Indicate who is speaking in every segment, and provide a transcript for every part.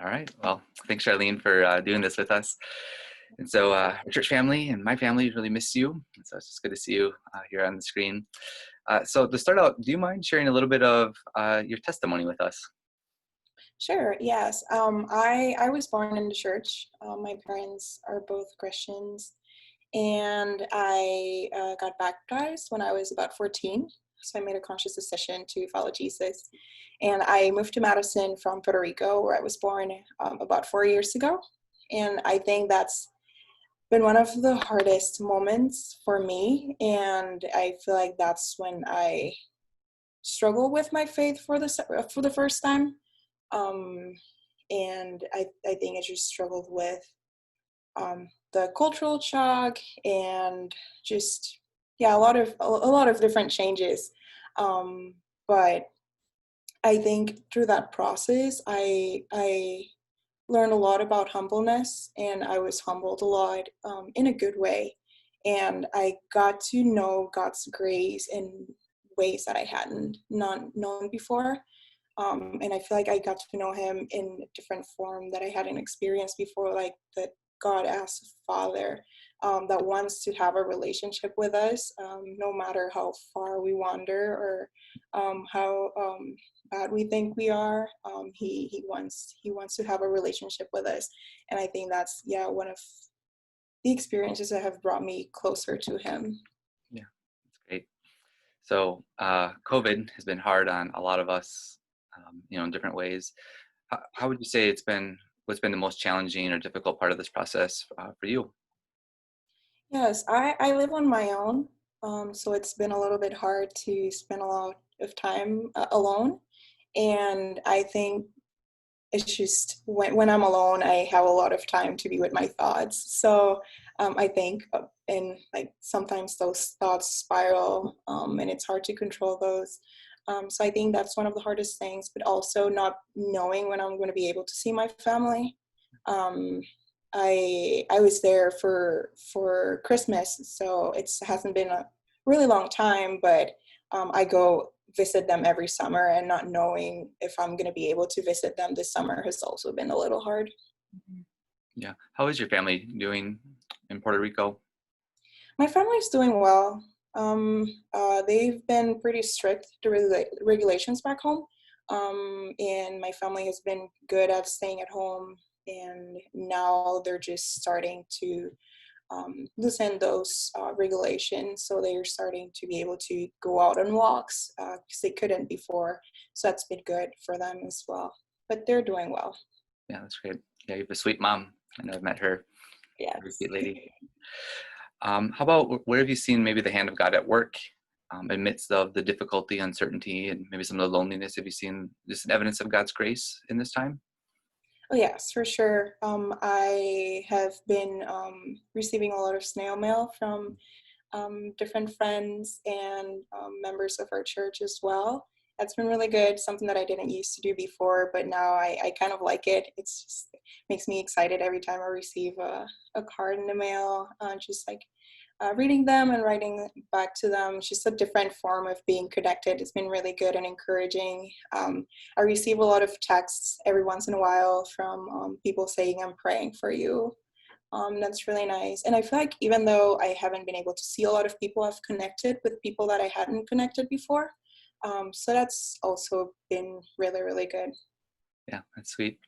Speaker 1: All right. Well, thanks, Charlene, for doing this with us. And so, our church family and my family really miss you. And so it's just good to see you here on the screen. So to start out, do you mind sharing a little bit of your testimony with us?
Speaker 2: Sure, yes. I was born in the church. My parents are both Christians, and I got baptized when I was about 14. So I made a conscious decision to follow Jesus. And I moved to Madison from Puerto Rico, where I was born about 4 years ago. And I think that's been one of the hardest moments for me. And I feel like that's when I struggle with my faith for the first time. Um, and I think I just struggled with the cultural shock and just yeah a lot of different changes. But I think through that process, I learned a lot about humbleness, and I was humbled a lot in a good way, and I got to know God's grace in ways that I hadn't not known before. And I feel like I got to know him in a different form that I hadn't experienced before, like that God as a father that wants to have a relationship with us, no matter how far we wander or how bad we think we are. He wants to have a relationship with us, and I think that's one of the experiences that have brought me closer to him.
Speaker 1: Yeah, that's great. So, COVID has been hard on a lot of us, in different ways. How would you say what's been the most challenging or difficult part of this process for you?
Speaker 2: Yes, I live on my own, so it's been a little bit hard to spend a lot of time alone. And I think it's just when I'm alone, I have a lot of time to be with my thoughts. So I think, and like sometimes those thoughts spiral, and it's hard to control those. So I think that's one of the hardest things, but also not knowing when I'm going to be able to see my family. Um, I was there for Christmas, so it hasn't been a really long time, but I go visit them every summer, and not knowing if I'm going to be able to visit them this summer has also been a little hard.
Speaker 1: Yeah. How is your family doing in Puerto Rico?
Speaker 2: My family's doing well. They've been pretty strict to regulations back home, and my family has been good at staying at home. And now they're just starting to loosen those regulations, so they're starting to be able to go out on walks because they couldn't before. So that's been good for them as well. But they're doing well.
Speaker 1: Yeah, that's great. Yeah, you have a sweet mom. I know I've met her. Very
Speaker 2: Yes.
Speaker 1: sweet lady. How about where have you seen maybe the hand of God at work amidst of the difficulty, uncertainty, and maybe some of the loneliness? Have you seen just evidence of God's grace in this time?
Speaker 2: Oh, yes, for sure. I have been receiving a lot of snail mail from different friends and members of our church as well. That's been really good, something that I didn't used to do before, but now I kind of like it. It's just makes me excited every time I receive a card in the mail, just like reading them and writing back to them. It's just a different form of being connected. It's been really good and encouraging. I receive a lot of texts every once in a while from people saying, I'm praying for you. That's really nice. And I feel like even though I haven't been able to see a lot of people, I've connected with people that I hadn't connected before. So that's also been really, really good.
Speaker 1: Yeah, that's sweet.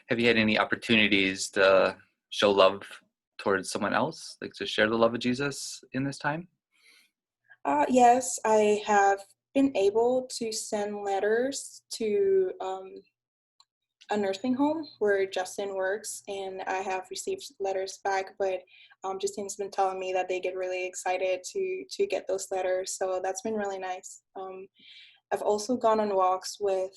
Speaker 1: Have you had any opportunities to show love towards someone else, like to share the love of Jesus in this time?
Speaker 2: Yes, I have been able to send letters to a nursing home where Justin works, and I have received letters back, but Justin's been telling me that they get really excited to get those letters, so that's been really nice. I've also gone on walks with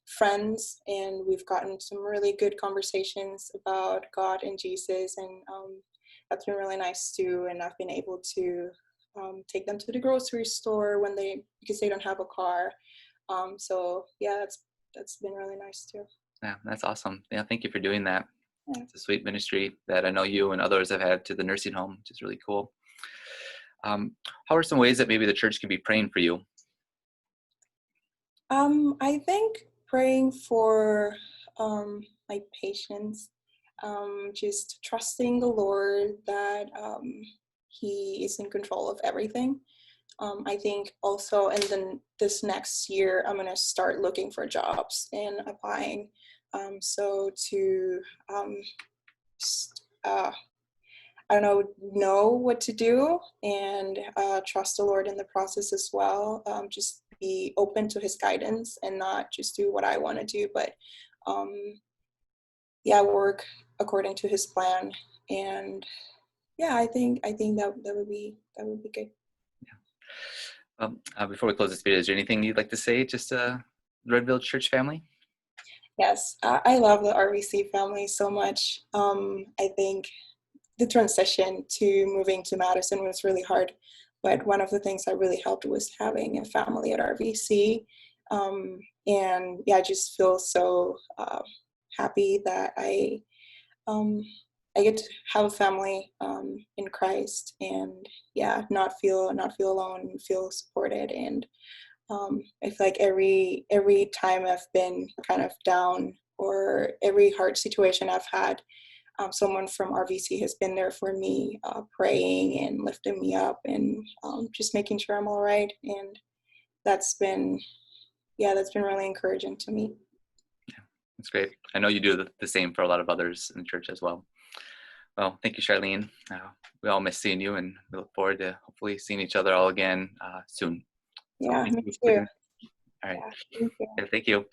Speaker 2: friends, and we've gotten some really good conversations about God and Jesus, and that's been really nice too. And I've been able to take them to the grocery store because they don't have a car. So yeah, that's been really nice too.
Speaker 1: Yeah, that's awesome. Yeah, thank you for doing that.
Speaker 2: Yeah.
Speaker 1: It's a sweet ministry that I know you and others have had to the nursing home, which is really cool. How are some ways that maybe the church can be praying for you?
Speaker 2: I think praying for my patience, just trusting the Lord that He is in control of everything. I think also in this next year, I'm gonna start looking for jobs and applying. So to just, I don't know what to do and trust the Lord in the process as well. Just be open to His guidance and not just do what I want to do, but um, yeah, work according to His plan. And yeah, I think that would be good.
Speaker 1: Before we close this video, is there anything you'd like to say just to the Red Village Church family?
Speaker 2: Yes, I love the RVC family so much. I think the transition to moving to Madison was really hard, but one of the things that really helped was having a family at RVC. And yeah, I just feel so happy that um, I get to have a family in Christ, and yeah, not feel alone, and feel supported. And I feel like every time I've been kind of down, or every hard situation I've had, someone from RVC has been there for me, praying and lifting me up, and just making sure I'm all right. And that's been, yeah, that's been really encouraging to me.
Speaker 1: That's great. I know you do the same for a lot of others in the church as well. Well, thank you, Charlene. We all miss seeing you, and we look forward to hopefully seeing each other all again soon. So
Speaker 2: Yeah,
Speaker 1: thank
Speaker 2: me
Speaker 1: you for
Speaker 2: too.
Speaker 1: doing. All right.
Speaker 2: Yeah, thank you.
Speaker 1: Yeah, thank you.